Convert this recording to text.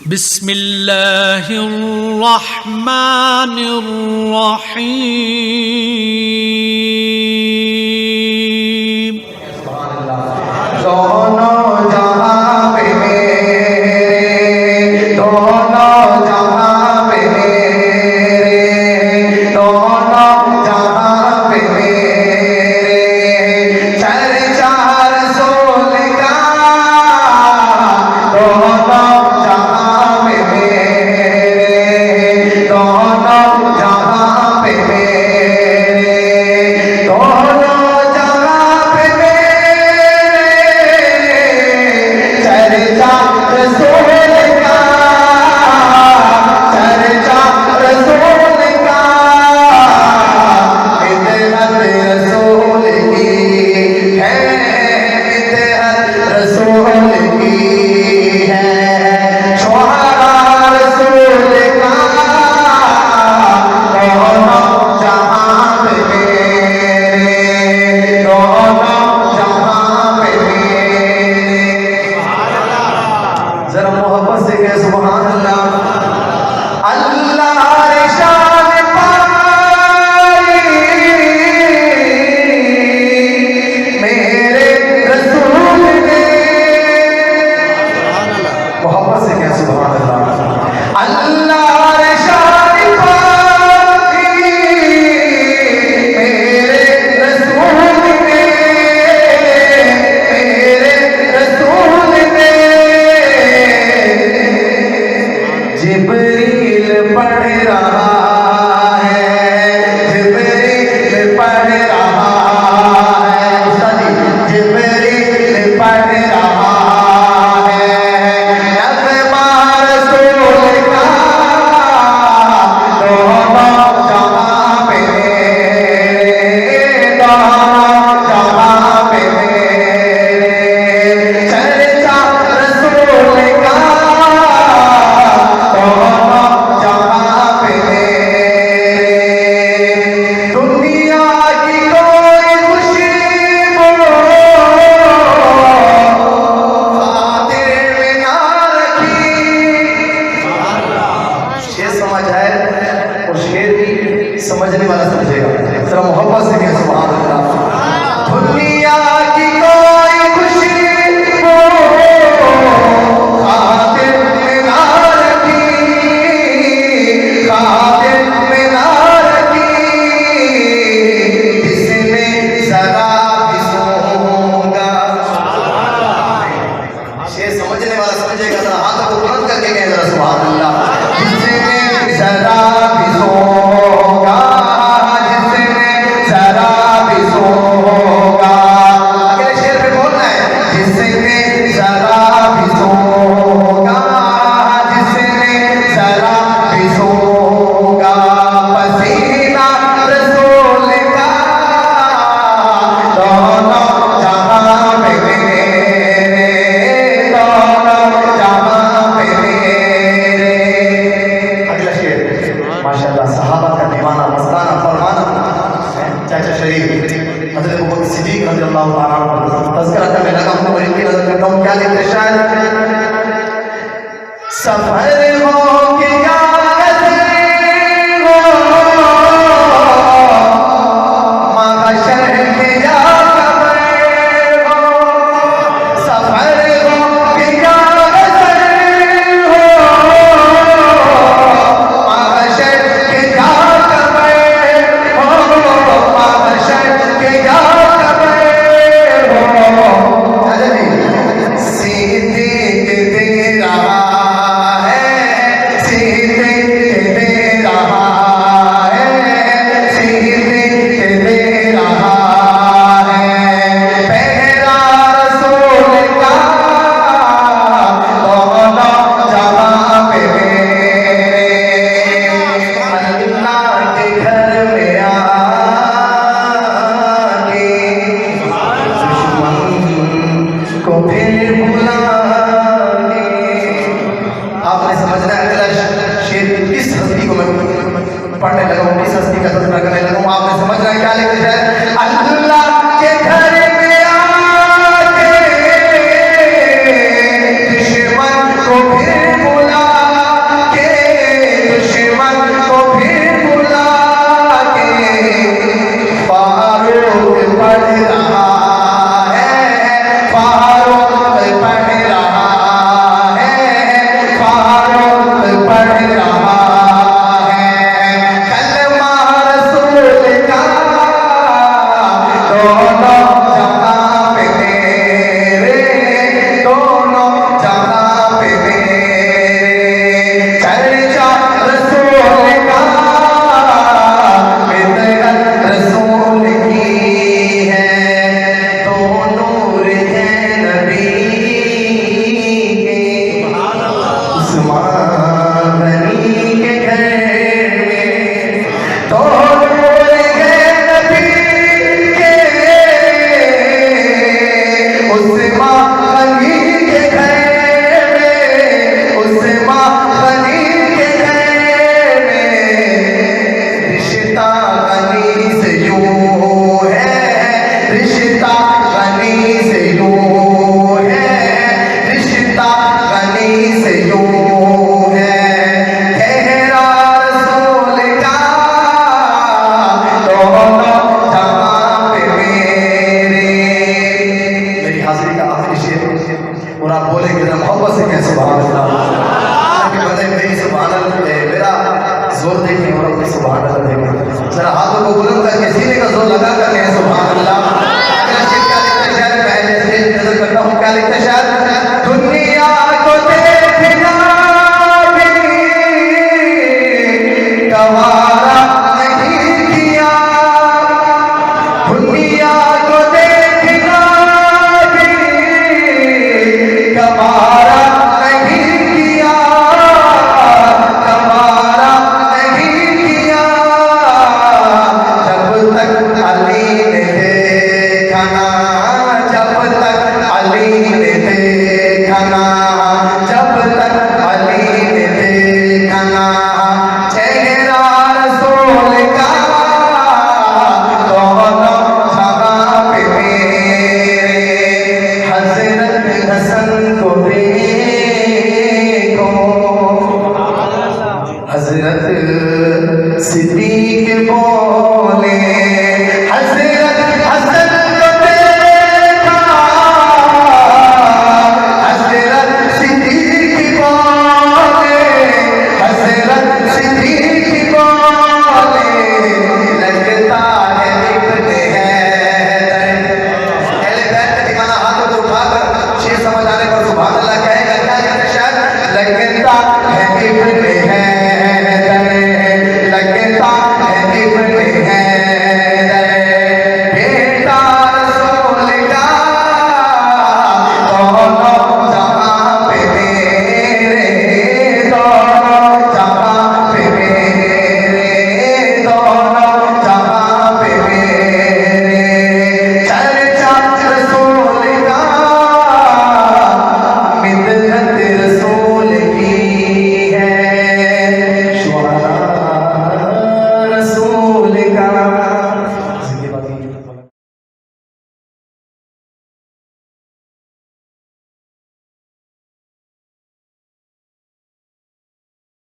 बिस्मिल्लाहिर रहमानिर रहीम। दोनों जहां पे मेरे, दोनों जहां पे मेरे, दोनों जहां पे मेरे, चर्चा रसूल का। दोनों जहां पे मेरे, दोनों जहां पे मेरे, दोनों जहां पे चर्चा रसूल का, चर्चा रसूल का, इत्तेहाद रसूल की है, इत्तेहाद रसूल की है, शुहरा रसूल का। दोनों जहां पे मेरे, दोनों जहां पे मेरे। जरा मोहब्बत से कहे सुभान अल्लाह। अल्लाह रे शान पाई मेरे रसूल ने। मोहब्बत से कहे सुभान अल्लाह। अल्लाह रे शान पाई मेरे रसूल ने, मेरे रसूल ने। जिब्रील पढ़ रहा है, जिब्रील पढ़ रहा है, उस्ताद जी, जिब्रील पढ़ रहा है नग़मा रसूल का। दोनों जहां पे मेरे, दोनों जहां पे मेरे, चर्चा रसूल का। दोनों जहां पे मेरे, दुनिया की कोई खुशबू खातिर में ना रखी। शेर समझ है और शेर भी समझने वाला समझेगा। जरा मोहब्बत से कहें सुभान अल्लाह। दुनिया की कोई खुशबू खातिर में ना रखी, खातिर में ना रखी, जिसमें जरा भी सूंघा। शेर समझने वाला समझेगा। जरा हाथों को बुलंद करके कहें जरा सुभान अल्लाह। जिसमें जरा भी सूंघा, जिसमें जरा भी सूंघा। अगले शेर पे बोलना है। जिसमें जरा भी सूंघा, जिसमें जरा भी सूंघा, पसीना रसूल का। दोनों जहां पे मेरे, दोनों जहां पे मेरे। अगला शेर माशाअल्लाह सहाबा का दीवाना मस्ताना फरमाना चाचा शरीफ हज़रत अबू बकर सिद्दीक़ रज़ियल्लाहु ताला अन्हु तज़किरा करने लगा हूं और इनकी नज़र करता हूं। क्या लिखते शायर, सफर हो कि या गज़ल हो, महशर के या कब्र हो। सफर हो कि या गज़ल हो, महशर के या कब्र हो, महशर के या कब्र हो। सिद्दीक़ दे रहा है, सिद्दीक़ दे रहा है, सिद्दीक़ दे रहा है पहरा रसूल का। दोनों जहां पे मेरे, अल्लाह के घर में आके दुश्मन को फिर भुला के। आपने समझना है। अगला शेर किस हस्ती को मैं पढ़ने लगा हूँ, किस हस्ती का तज़किरा करने लगा हूँ, आपने समझना है। क्या लिखते हैं, अल्लाह के घर में आके दुश्मन को फिर बुला उस्मान गनी के घर में तो बोल गए नबी के उस्मान गनी के घर में, उस्मान गनी के घर में रिश्ता गनी से यूं है, रिश्ता गनी से यूं है, रिश्ता गनी से यूं है, कहरा रसूल का दोनों जहां पे मेरी हाजिरी का आखिरी शेर और आप बोलेंगे जरा मोहब्बत से कैसे सुभान अल्लाह कि बंदे मेरी सुभान अल्लाह मेरा जोर देखिए और अपनी सुभान अल्लाह देखिए जरा हाथों को बुलंद करके सीने का जोर लगा कर कहें सुभान अल्लाह। अगला शेर क्या लिखता है शायर, मैं जैसे नजर करता हूँ क्या लिखता है शायर, दुनिया को देखना भी गवारा नहीं किया, दुनिया को देखना भी गवारा नहीं किया, गवारा नहीं किया, जब तक अली ने देखा ना, जब तक अली ने देखा ना, जब तक अली ने देखा ना चेहरा रसूल का दोनों जहां पे मेरे, हजरत हसन को देखो, हजरत सिद्दीक बोले, हजरत हसन को देखा, हजरत सिद्दीक बोले, हजरत सिद्दीक बोले, लगता है इब्ने हैदर। पहले बैठ के दीवाना हाथों को उठाकर शेर समझ आने पर सुभान अल्लाह कहेगा, क्या कहते हैं शायद, लगता है इब्ने